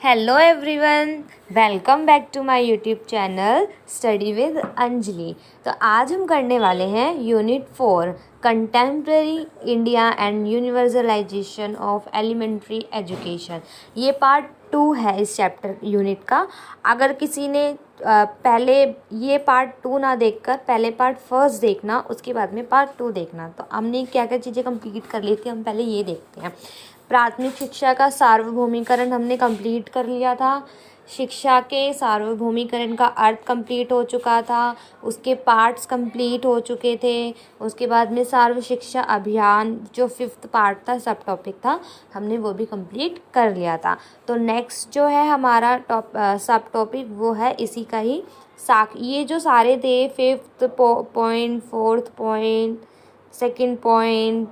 Hello everyone, welcome back to my YouTube channel study with Anjali. तो आज हम करने वाले हैं unit 4 contemporary India and universalisation of elementary education. ये पार्ट 2 है इस चैप्टर यूनिट का। अगर किसी ने पहले ये पार्ट 2 ना देखकर पहले पार्ट फर्स्ट देखना, उसके बाद में पार्ट 2 देखना। तो हमने क्या क्या चीज़ें कंप्लीट कर ली थी, हम पहले ये देखते हैं। प्राथमिक शिक्षा का सार्वभौमिकरण हमने कंप्लीट कर लिया था। शिक्षा के सार्वभौमिकरण का अर्थ कंप्लीट हो चुका था, उसके पार्ट्स कंप्लीट हो चुके थे। उसके बाद में सर्व शिक्षा अभियान जो 5th पार्ट था, सब टॉपिक था, हमने वो भी कंप्लीट कर लिया था। तो नेक्स्ट जो है हमारा सब टॉपिक वो है इसी का ही ये जो सारे थे 5th point, 4th point, 2nd point,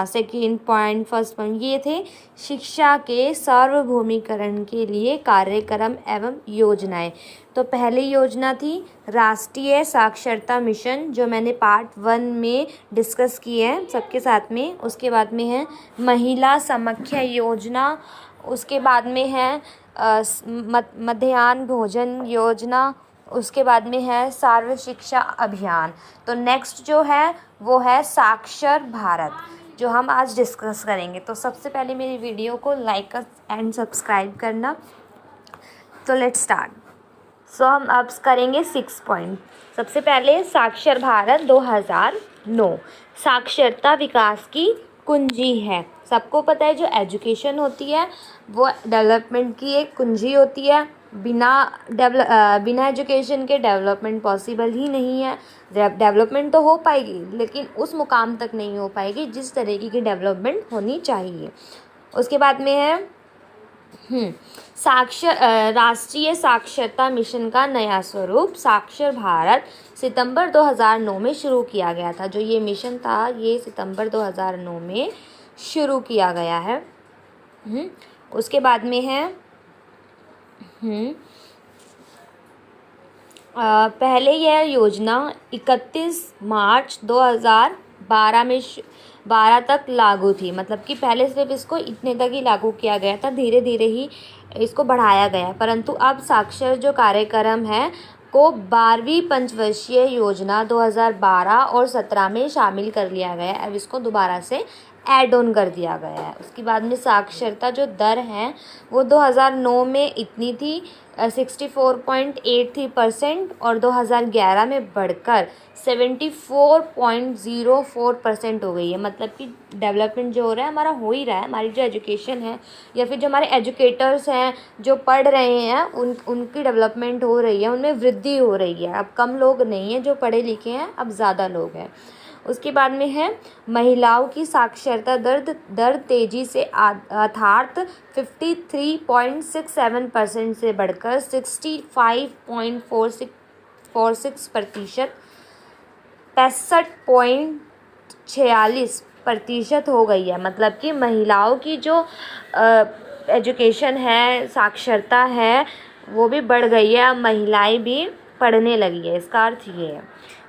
second point, first point, ये थे शिक्षा के सार्वभौमिकरण के लिए कार्यक्रम एवं योजनाएं। तो पहली योजना थी राष्ट्रीय साक्षरता मिशन, जो मैंने पार्ट 1 में डिस्कस की है सबके साथ में। उसके बाद में है महिला समाख्या योजना। उसके बाद में है मध्याह्न भोजन योजना। उसके बाद में है सर्व शिक्षा अभियान। तो नेक्स्ट जो है वो है साक्षर भारत, जो हम आज डिस्कस करेंगे। तो सबसे पहले मेरी वीडियो को लाइक एंड सब्सक्राइब करना। तो लेट्स स्टार्ट। सो हम अब करेंगे 6 पॉइंट। सबसे पहले साक्षर भारत 2009। साक्षरता विकास की कुंजी है। सबको पता है जो एजुकेशन होती है वो डेवलपमेंट की एक कुंजी होती है। बिना एजुकेशन के डेवलपमेंट पॉसिबल ही नहीं है। डेवलपमेंट तो हो पाएगी लेकिन उस मुकाम तक नहीं हो पाएगी जिस तरीके की डेवलपमेंट होनी चाहिए। उसके बाद में है राष्ट्रीय साक्षरता मिशन का नया स्वरूप साक्षर भारत सितंबर 2009 में शुरू किया गया था। जो ये मिशन था ये सितंबर 2009 में शुरू किया गया है। उसके बाद में है पहले यह योजना 31 मार्च 2012 तक लागू थी। मतलब कि पहले सिर्फ इसको इतने तक ही लागू किया गया था, धीरे धीरे ही इसको बढ़ाया गया। परंतु अब साक्षर जो कार्यक्रम है को 12वीं पंचवर्षीय योजना 2012 और 17 में शामिल कर लिया गया। अब इसको दोबारा से ऐड ऑन कर दिया गया है। उसके बाद में साक्षरता जो दर है वो 2009 में इतनी थी 64.83% और 2011 में बढ़कर 74.04% हो गई है। मतलब कि डेवलपमेंट जो हो रहा है हमारा हो ही रहा है। हमारी जो एजुकेशन है या फिर जो हमारे एजुकेटर्स हैं जो पढ़ रहे हैं उनकी डेवलपमेंट हो रही है, उनमें वृद्धि हो रही है। अब कम लोग नहीं हैं जो पढ़े लिखे हैं, अब ज़्यादा लोग हैं। उसके बाद में है महिलाओं की साक्षरता दर तेजी से अर्थात 53.67% से बढ़कर 65.46%, 65.46% हो गई है। मतलब कि महिलाओं की जो एजुकेशन है, साक्षरता है, वो भी बढ़ गई है। अब महिलाएं भी पढ़ने लगी है, इसका अर्थ ये है।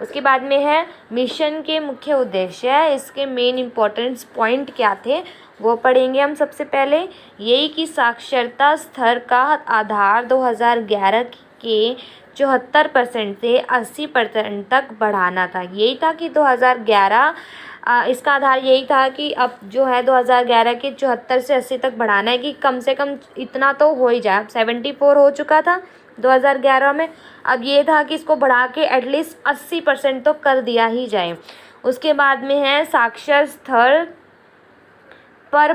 उसके बाद में है मिशन के मुख्य उद्देश्य है, इसके मेन इम्पोर्टेंस पॉइंट क्या थे वो पढ़ेंगे हम। सबसे पहले यही कि साक्षरता स्तर का आधार 2011 के 74% से 80% तक बढ़ाना था। यही था कि 2011 इसका आधार यही था कि अब जो है 2011 के 74 से 80 तक बढ़ाना है कि कम से कम इतना तो हो ही जाए। 74 हो चुका था 2011 में, अब ये था कि इसको बढ़ा के एटलीस्ट 80% तो कर दिया ही जाए। उसके बाद में है साक्षर स्तर पर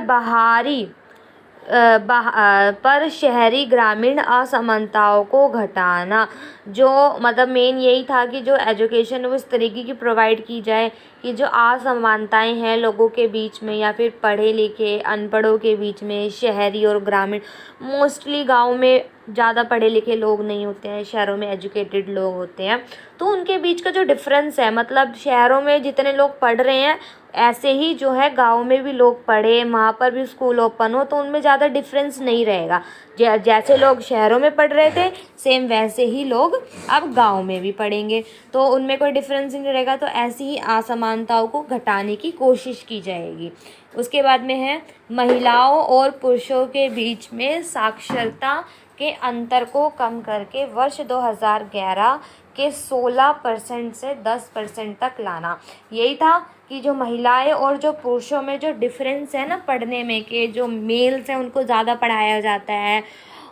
पर शहरी ग्रामीण असमानताओं को घटाना। जो मतलब मेन यही था कि जो एजुकेशन वो इस तरीके की प्रोवाइड की जाए कि जो असमानताएं हैं लोगों के बीच में या फिर पढ़े लिखे अनपढ़ों के बीच में, शहरी और ग्रामीण, मोस्टली गांव में ज़्यादा पढ़े लिखे लोग नहीं होते हैं, शहरों में एजुकेटेड लोग होते हैं। तो उनके बीच का जो डिफरेंस है, मतलब शहरों में जितने लोग पढ़ रहे हैं ऐसे ही जो है गांव में भी लोग पढ़े, वहाँ पर भी स्कूल ओपन हो, तो उनमें ज़्यादा डिफरेंस नहीं रहेगा। जैसे लोग शहरों में पढ़ रहे थे सेम वैसे ही लोग अब गांव में भी पढ़ेंगे, तो उनमें कोई डिफरेंस नहीं रहेगा। तो ऐसी ही असमान असमानताओं को घटाने की कोशिश की जाएगी। उसके बाद में है महिलाओं और पुरुषों के बीच में साक्षरता के अंतर को कम करके वर्ष 2011 के 16% से 10% तक लाना। यही था कि जो महिलाएं और जो पुरुषों में जो डिफरेंस है ना पढ़ने में, कि जो मेल्स हैं उनको ज़्यादा पढ़ाया जाता है,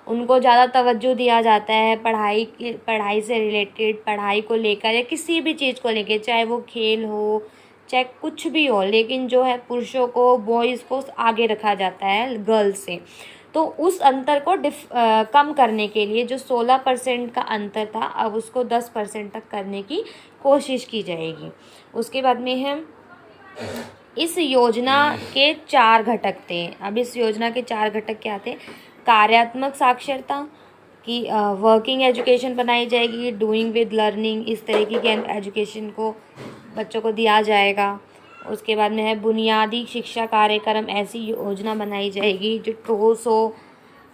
उनको ज़्यादा तवज्जो दिया जाता है पढ़ाई से रिलेटेड, पढ़ाई को लेकर या किसी भी चीज़ को लेकर, चाहे वो खेल हो चाहे कुछ भी हो, लेकिन जो है पुरुषों को बॉयज़ को आगे रखा जाता है गर्ल्स से। तो उस अंतर को कम करने के लिए जो 16% का अंतर था अब उसको 10% तक करने की कोशिश की जाएगी। उसके बाद में है इस योजना के 4 घटक थे। अब इस योजना के 4 घटक क्या थे? कार्यात्मक साक्षरता की वर्किंग एजुकेशन बनाई जाएगी, डूइंग विद लर्निंग, इस तरीके के एजुकेशन को बच्चों को दिया जाएगा। उसके बाद में है बुनियादी शिक्षा कार्यक्रम, ऐसी योजना बनाई जाएगी जो ठोस हो,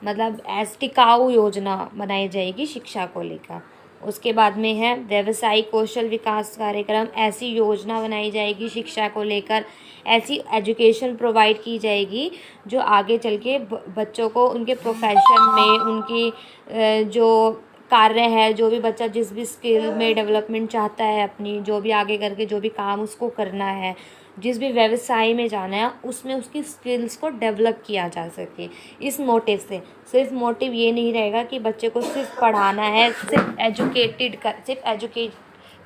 मतलब टिकाऊ योजना बनाई जाएगी शिक्षा को लेकर। उसके बाद में है व्यावसायिक कौशल विकास कार्यक्रम, ऐसी योजना बनाई जाएगी शिक्षा को लेकर, ऐसी एजुकेशन प्रोवाइड की जाएगी जो आगे चल के बच्चों को उनके प्रोफेशन में, उनकी जो कार्य है, जो भी बच्चा जिस भी स्किल में डेवलपमेंट चाहता है अपनी, जो भी आगे करके जो भी काम उसको करना है, जिस भी व्यवसाय में जाना है, उसमें उसकी स्किल्स को डेवलप किया जा सके। इस मोटिव से, सिर्फ मोटिव ये नहीं रहेगा कि बच्चे को सिर्फ पढ़ाना है, सिर्फ एजुकेट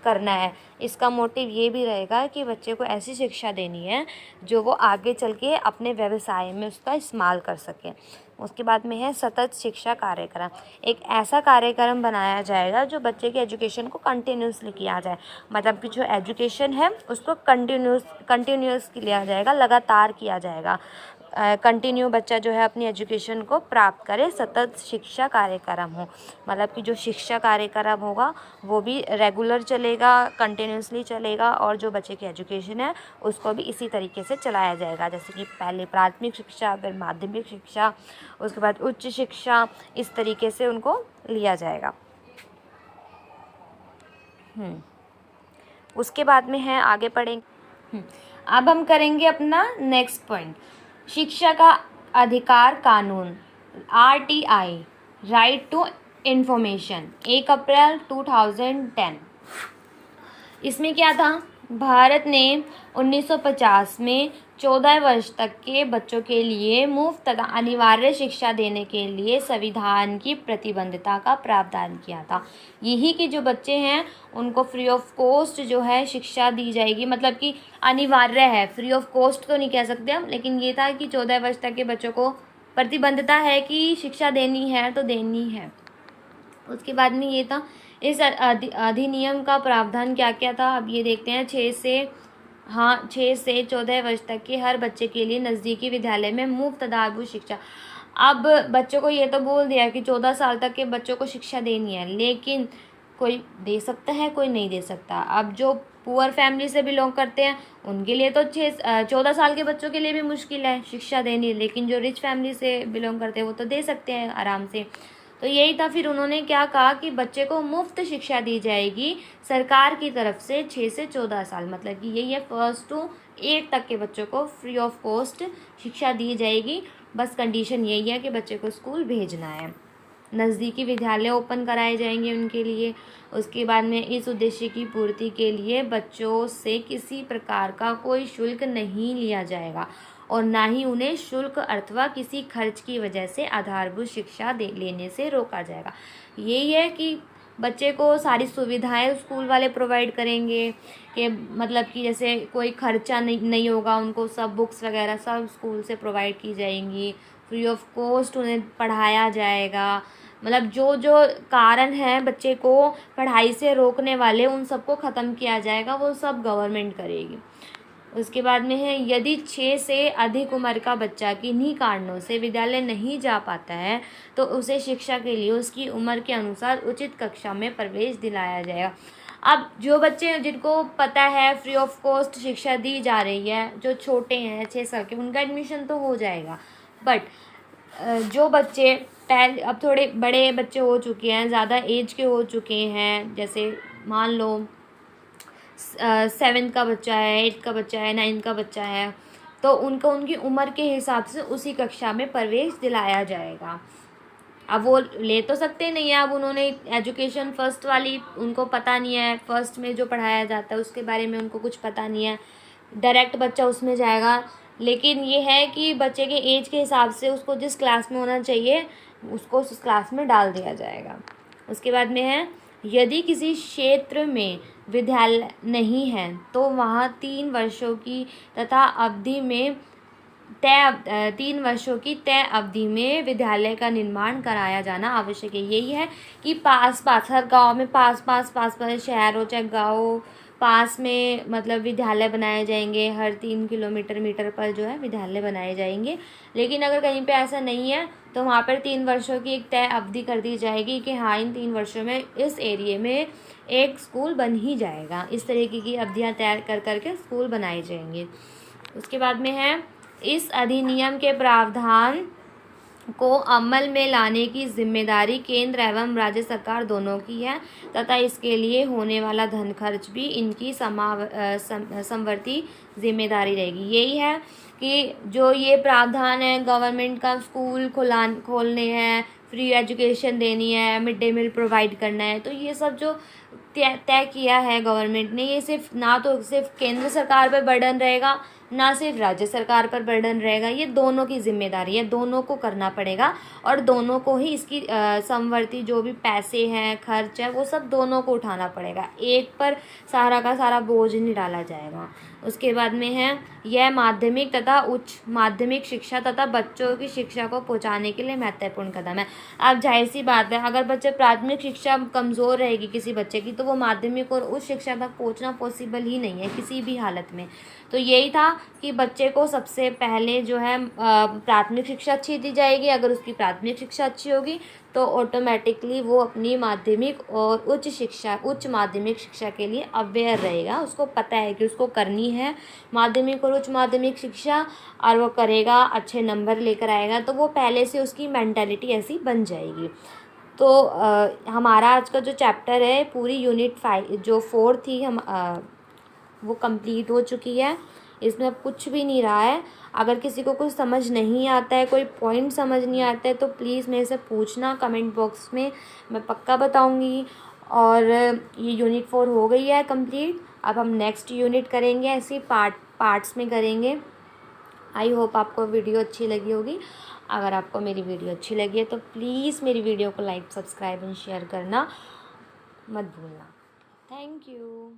करना है। इसका मोटिव ये भी रहेगा कि बच्चे को ऐसी शिक्षा देनी है जो वो आगे चल के अपने व्यवसाय में उसका इस्तेमाल कर सके। उसके बाद में है सतत शिक्षा कार्यक्रम, एक ऐसा कार्यक्रम बनाया जाएगा जो बच्चे के एजुकेशन को कंटिन्यूसली किया जाए, मतलब कि जो एजुकेशन है उसको कंटिन्यूस लिया जाएगा, लगातार किया जाएगा, कंटिन्यू बच्चा जो है अपनी एजुकेशन को प्राप्त करे। सतत शिक्षा कार्यक्रम हो, मतलब कि जो शिक्षा कार्यक्रम होगा वो भी रेगुलर चलेगा, कंटिन्यूसली चलेगा, और जो बच्चे की एजुकेशन है उसको भी इसी तरीके से चलाया जाएगा, जैसे कि पहले प्राथमिक शिक्षा, फिर माध्यमिक शिक्षा, उसके बाद उच्च शिक्षा, इस तरीके से उनको लिया जाएगा। उसके बाद में है आगे पढ़ेंगे। अब हम करेंगे अपना नेक्स्ट पॉइंट, शिक्षा का अधिकार कानून, RTI, राइट टू इंफॉर्मेशन, 1 अप्रैल 2010। इसमें क्या था? भारत ने 1950 में 14 वर्ष तक के बच्चों के लिए मुफ्त तथा अनिवार्य शिक्षा देने के लिए संविधान की प्रतिबद्धता का प्रावधान किया था। यही कि जो बच्चे हैं उनको फ्री ऑफ कॉस्ट जो है शिक्षा दी जाएगी, मतलब कि अनिवार्य है, फ्री ऑफ कॉस्ट तो नहीं कह सकते हम, लेकिन ये था कि 14 वर्ष तक के बच्चों को प्रतिबद्धता है कि शिक्षा देनी है तो देनी है। उसके बाद में ये था, इस अधिनियम का प्रावधान क्या क्या था, अब ये देखते हैं। 6 से 14 वर्ष तक के हर बच्चे के लिए नज़दीकी विद्यालय में मुफ्त आधारभूत शिक्षा। अब बच्चों को ये तो बोल दिया कि 14 साल तक के बच्चों को शिक्षा देनी है, लेकिन कोई दे सकता है, कोई नहीं दे सकता। अब जो पुअर फैमिली से बिलोंग करते हैं उनके लिए तो 14 साल के बच्चों के लिए भी मुश्किल है शिक्षा देनी, लेकिन जो रिच फैमिली से बिलोंग करते हैं वो तो दे सकते हैं आराम से। तो यही था, फिर उन्होंने क्या कहा कि बच्चे को मुफ्त शिक्षा दी जाएगी सरकार की तरफ से 6 से 14 साल, मतलब कि यही है 1 to 8 तक के बच्चों को फ्री ऑफ कॉस्ट शिक्षा दी जाएगी। बस कंडीशन यही है कि बच्चे को स्कूल भेजना है, नज़दीकी विद्यालय ओपन कराए जाएंगे उनके लिए। उसके बाद में इस उद्देश्य की पूर्ति के लिए बच्चों से किसी प्रकार का कोई शुल्क नहीं लिया जाएगा और ना ही उन्हें शुल्क अथवा किसी खर्च की वजह से आधारभूत शिक्षा लेने से रोका जाएगा। यही है कि बच्चे को सारी सुविधाएं स्कूल वाले प्रोवाइड करेंगे, कि मतलब कि जैसे कोई खर्चा नहीं होगा, उनको सब बुक्स वगैरह सब स्कूल से प्रोवाइड की जाएंगी, फ्री ऑफ कॉस्ट उन्हें पढ़ाया जाएगा। मतलब जो जो कारण हैं बच्चे को पढ़ाई से रोकने वाले, उन सबको ख़त्म किया जाएगा, वो सब गवर्नमेंट करेगी। उसके बाद में है, यदि 6 से अधिक उम्र का बच्चा किन्हीं कारणों से विद्यालय नहीं जा पाता है तो उसे शिक्षा के लिए उसकी उम्र के अनुसार उचित कक्षा में प्रवेश दिलाया जाएगा। अब जो बच्चे जिनको पता है फ्री ऑफ कॉस्ट शिक्षा दी जा रही है, जो छोटे हैं 6 साल के, उनका एडमिशन तो हो जाएगा। बट जो बच्चे अब थोड़े बड़े बच्चे हो चुके हैं, ज़्यादा एज के हो चुके हैं, जैसे मान लो 7th का बच्चा है, 8th का बच्चा है, 9th का बच्चा है, तो उनको उनकी उम्र के हिसाब से उसी कक्षा में प्रवेश दिलाया जाएगा। अब वो ले तो सकते नहीं है, अब उन्होंने एजुकेशन फर्स्ट वाली उनको पता नहीं है, फर्स्ट में जो पढ़ाया जाता है उसके बारे में उनको कुछ पता नहीं है, डायरेक्ट बच्चा उसमें जाएगा। लेकिन ये है कि बच्चे के एज के हिसाब से उसको जिस क्लास में होना चाहिए उसको उस क्लास में डाल दिया जाएगा। उसके बाद में है, यदि किसी क्षेत्र में विद्यालय नहीं है तो वहाँ 3 वर्षों की तथा अवधि में 3 वर्षों की तय अवधि में विद्यालय का निर्माण कराया जाना आवश्यक है। यही है कि पास हर गांव में पास शहर हो चाहे गाँव हो, पास में मतलब विद्यालय बनाए जाएंगे, हर 3 किलोमीटर पर जो है विद्यालय बनाए जाएंगे। लेकिन अगर कहीं पे ऐसा नहीं है तो वहाँ पर 3 वर्षों की एक तय अवधि कर दी जाएगी कि हाँ इन 3 वर्षों में इस एरिए में एक स्कूल बन ही जाएगा। इस तरीके की अवधियाँ तैयार कर करके स्कूल बनाए जाएंगे। उसके बाद में है, इस अधिनियम के प्रावधान को अमल में लाने की जिम्मेदारी केंद्र एवं राज्य सरकार दोनों की है तथा इसके लिए होने वाला धन खर्च भी इनकी समवर्ती जिम्मेदारी रहेगी। यही है कि जो ये प्रावधान है, गवर्नमेंट का स्कूल खोलने हैं, फ्री एजुकेशन देनी है, मिड डे मील प्रोवाइड करना है, तो ये सब जो तय किया है गवर्नमेंट ने, ये सिर्फ ना तो सिर्फ केंद्र सरकार पर बर्डन रहेगा ना सिर्फ राज्य सरकार पर बर्डन रहेगा, ये दोनों की जिम्मेदारी है, दोनों को करना पड़ेगा और दोनों को ही इसकी समवर्ती जो भी पैसे हैं, खर्च है, वो सब दोनों को उठाना पड़ेगा, एक पर सारा का सारा बोझ नहीं डाला जाएगा। उसके बाद में है, यह माध्यमिक तथा उच्च माध्यमिक शिक्षा तथा बच्चों की शिक्षा को पहुंचाने के लिए महत्वपूर्ण कदम है। अब जाहिर सी बात है, अगर बच्चे प्राथमिक शिक्षा कमज़ोर रहेगी किसी बच्चे की तो वो माध्यमिक और उच्च शिक्षा तक पहुंचना पॉसिबल ही नहीं है किसी भी हालत में। तो यही था कि बच्चे को सबसे पहले जो है प्राथमिक शिक्षा अच्छी दी जाएगी। अगर उसकी प्राथमिक शिक्षा अच्छी होगी तो ऑटोमेटिकली वो अपनी माध्यमिक और उच्च माध्यमिक शिक्षा के लिए अवेयर रहेगा, उसको पता है कि उसको करनी है माध्यमिक और उच्च माध्यमिक शिक्षा और वो करेगा, अच्छे नंबर लेकर आएगा, तो वो पहले से उसकी मेंटालिटी ऐसी बन जाएगी। तो हमारा आज का जो चैप्टर है, पूरी यूनिट 5 जो 4 थी वो कंप्लीट हो चुकी है। इसमें अब कुछ भी नहीं रहा है। अगर किसी को कुछ समझ नहीं आता है, कोई पॉइंट समझ नहीं आता है, तो प्लीज़ मेरे से पूछना कमेंट बॉक्स में, मैं पक्का बताऊंगी। और ये यूनिट 4 हो गई है कंप्लीट। अब हम नेक्स्ट यूनिट करेंगे, ऐसे पार्ट्स में करेंगे। आई होप आपको वीडियो अच्छी लगी होगी। अगर आपको मेरी वीडियो अच्छी लगी है तो प्लीज़ मेरी वीडियो को लाइक, सब्सक्राइब एंड शेयर करना मत भूलना। Thank you.